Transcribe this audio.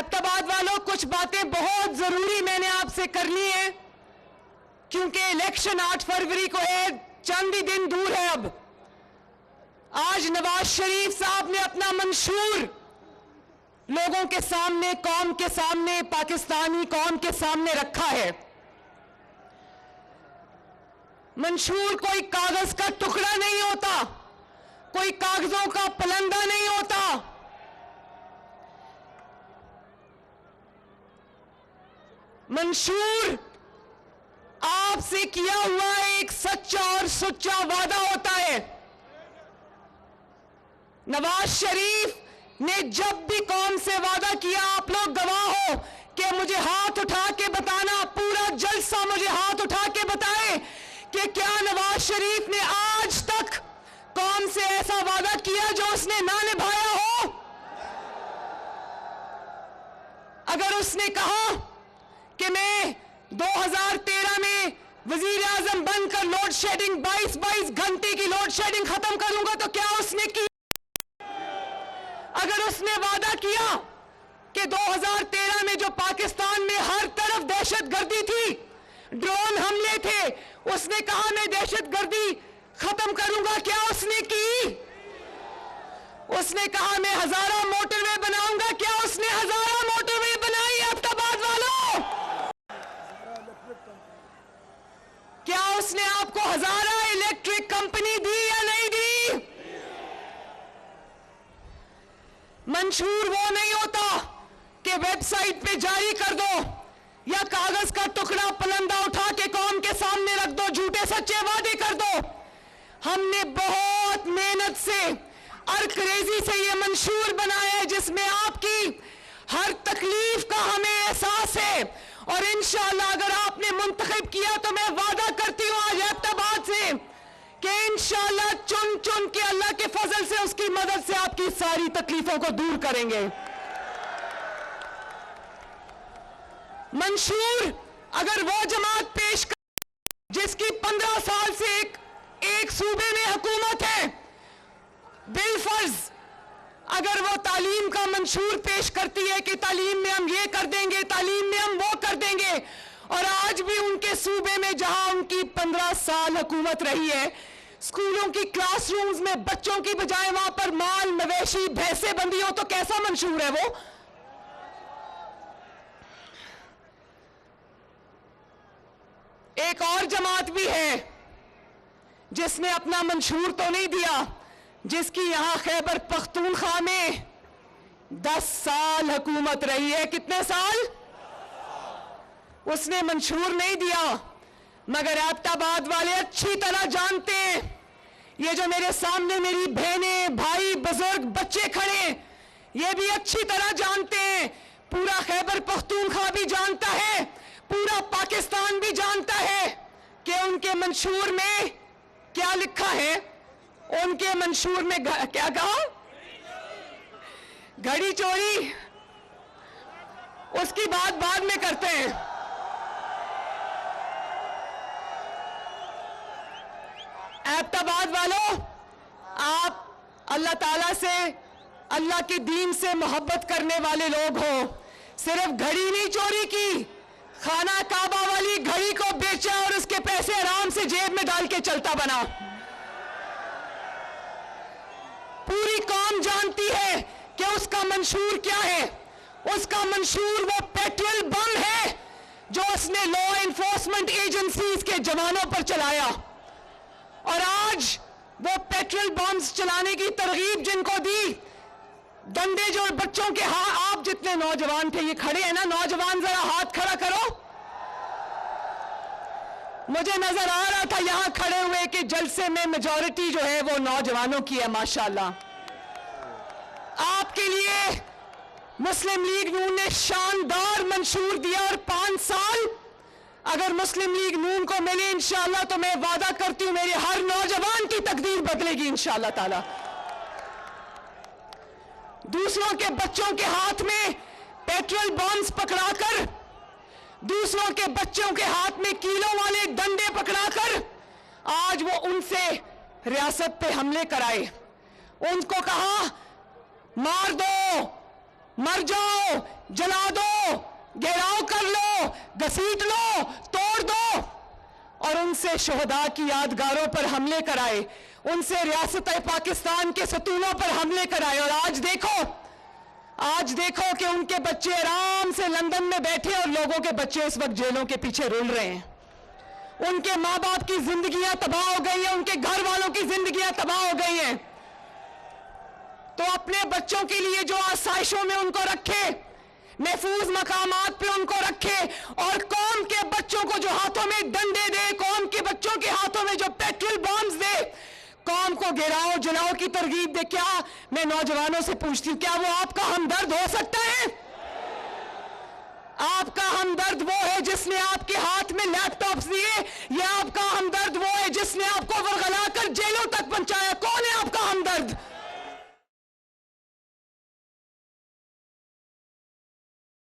ऐबटाबाद वालों, कुछ बातें बहुत जरूरी मैंने आपसे करनी है, क्योंकि इलेक्शन 8 फरवरी को है, चंद ही दिन दूर है। अब आज नवाज शरीफ साहब ने अपना मंशूर लोगों के सामने, कौम के सामने, पाकिस्तानी कौम के सामने रखा है। मंशूर कोई कागज का टुकड़ा नहीं होता, कोई कागजों का पलंदा नहीं होता। मंशूर आपसे किया हुआ एक सच्चा और सुच्चा वादा होता है। नवाज शरीफ ने जब भी कौम से वादा किया, आप लोग गवाह हो कि मुझे हाथ उठा के बताना, पूरा जलसा मुझे हाथ उठा के बताए कि क्या नवाज शरीफ ने आज तक कौम से ऐसा वादा किया जो उसने ना निभाया हो। अगर उसने कहा कि मैं 2013 में वजीर आजम बनकर लोड शेडिंग 22 घंटे की लोड शेडिंग खत्म करूंगा, तो क्या उसने की? अगर उसने वादा किया कि 2013 में जो पाकिस्तान में हर तरफ दहशतगर्दी थी, ड्रोन हमले थे, उसने कहा मैं दहशतगर्दी खत्म करूंगा, क्या उसने की? उसने कहा मैं हजारा मोटरवे बनाऊंगा, क्या उसने हजारा मोटरवे बनाई? ऐबटाबाद वालों, क्या उसने आपको हजारा इलेक्ट्रिक कंपनी दी या नहीं दी? मंशूर वो नहीं होता कि वेबसाइट पे जारी कर दो या कागज का टुकड़ा पलंदा उठा के कौम के सामने रख दो, झूठे सच्चे वादे कर दो। हमने बहुत मेहनत से और क्रेजी से ये मंशूर बनाया है, जिसमें आपकी हर तकलीफ का हमें एहसास है। और इंशाअल्लाह अगर आपने मुंतखब किया तो मैं वादा करती हूं आज ऐबटाबाद से कि इंशाअल्लाह चुन चुन के अल्लाह के फजल से, उसकी मदद से आपकी सारी तकलीफों को दूर करेंगे। मंशूर अगर वो जमात पेश कर जिसकी 15 साल से एक सूबे में हुकूमत है, बिलफर्ज अगर वो तालीम का मंशूर पेश करती है कि तालीम में हम ये कर देंगे, तालीम में हम वो कर देंगे, और आज भी उनके सूबे में जहां उनकी 15 साल हुकूमत रही है, स्कूलों की क्लासरूम्स में बच्चों की बजाय वहां पर माल मवेशी भैंसे बंदी हो, तो कैसा मंशूर है वो? एक और जमात भी है जिसने अपना मंशूर तो नहीं दिया, जिसकी यहां खैबर पख्तूनख्वा में 10 साल हुकूमत रही है। कितने साल? उसने मंशूर नहीं दिया, मगर ऐबटाबाद वाले अच्छी तरह जानते हैं, ये जो मेरे सामने मेरी बहनें, भाई, बुजुर्ग, बच्चे खड़े, ये भी अच्छी तरह जानते हैं, पूरा खैबर पख्तूनख्वा भी जानता है, पूरा पाकिस्तान भी जानता है कि उनके मंशूर में क्या लिखा है। उनके मंशूर में क्या कहा? घड़ी चोरी, उसकी बात बाद में करते हैं। ऐबटाबाद वालों, आप अल्लाह ताला से, अल्लाह के दीन से मोहब्बत करने वाले लोग हो। सिर्फ घड़ी नहीं चोरी की, खाना काबा वाली घड़ी को बेचा और उसके पैसे आराम से जेब में डाल के चलता बना। पूरी कौम जानती है कि उसका मंशूर क्या है। उसका मंशूर वो पेट्रोल बम है जो उसने लॉ एनफोर्समेंट एजेंसीज के जवानों पर चलाया, और आज वो पेट्रोल बम्स चलाने की तरगीब जिनको दी, डंडे जो बच्चों के आप जितने नौजवान थे, ये खड़े हैं ना नौजवान, जरा हाथ खड़ा करो। मुझे नजर आ रहा था यहां खड़े हुए कि जलसे में मेजॉरिटी जो है वो नौजवानों की है, माशाल्लाह। आपके लिए मुस्लिम लीग नून ने शानदार मंशूर दिया, और 5 साल अगर मुस्लिम लीग नून को मिले इंशाअल्लाह, तो मैं वादा करती हूं मेरे हर नौजवान की तकदीर बदलेगी इंशाअल्लाह ताला। दूसरों के बच्चों के हाथ में पेट्रोल बॉम्ब्स पकड़ाकर, दूसरों के बच्चों के हाथ में कीलों वाले डंडे पकड़ाकर आज वो उनसे रियासत पे हमले कराए। उनको कहा मार दो, मर जाओ, जला दो, घेराव कर लो, घसीट लो, तोड़ दो और उनसे शोहदा की यादगारों पर हमले कराए, उनसे रियासत पाकिस्तान के सतूनों पर हमले कराए। और आज देखो कि उनके बच्चे आराम से लंदन में बैठे और लोगों के बच्चे इस वक्त जेलों के पीछे रुल रहे हैं। उनके मां बाप की जिंदगियां तबाह हो गई हैं, उनके घर वालों की जिंदगियां तबाह हो गई हैं। तो अपने बच्चों के लिए जो आसाइशों में उनको रखे, महफूज मकामात पे उनको रखे और कौम के बच्चों को जो हाथों में डंडे दे, कौम के बच्चों के हाथों में जो पेट्रोल बॉम्ब्स दे, कौम को गिराओ जलाओ की तरगीब दे, क्या मैं नौजवानों से पूछती हूं, क्या वो आपका हमदर्द हो सकता है? आपका हमदर्द वो है जिसने आपके हाथ में लैपटॉप्स दिए, या आपका हमदर्द वो है जिसने आपको वरगला कर जेलों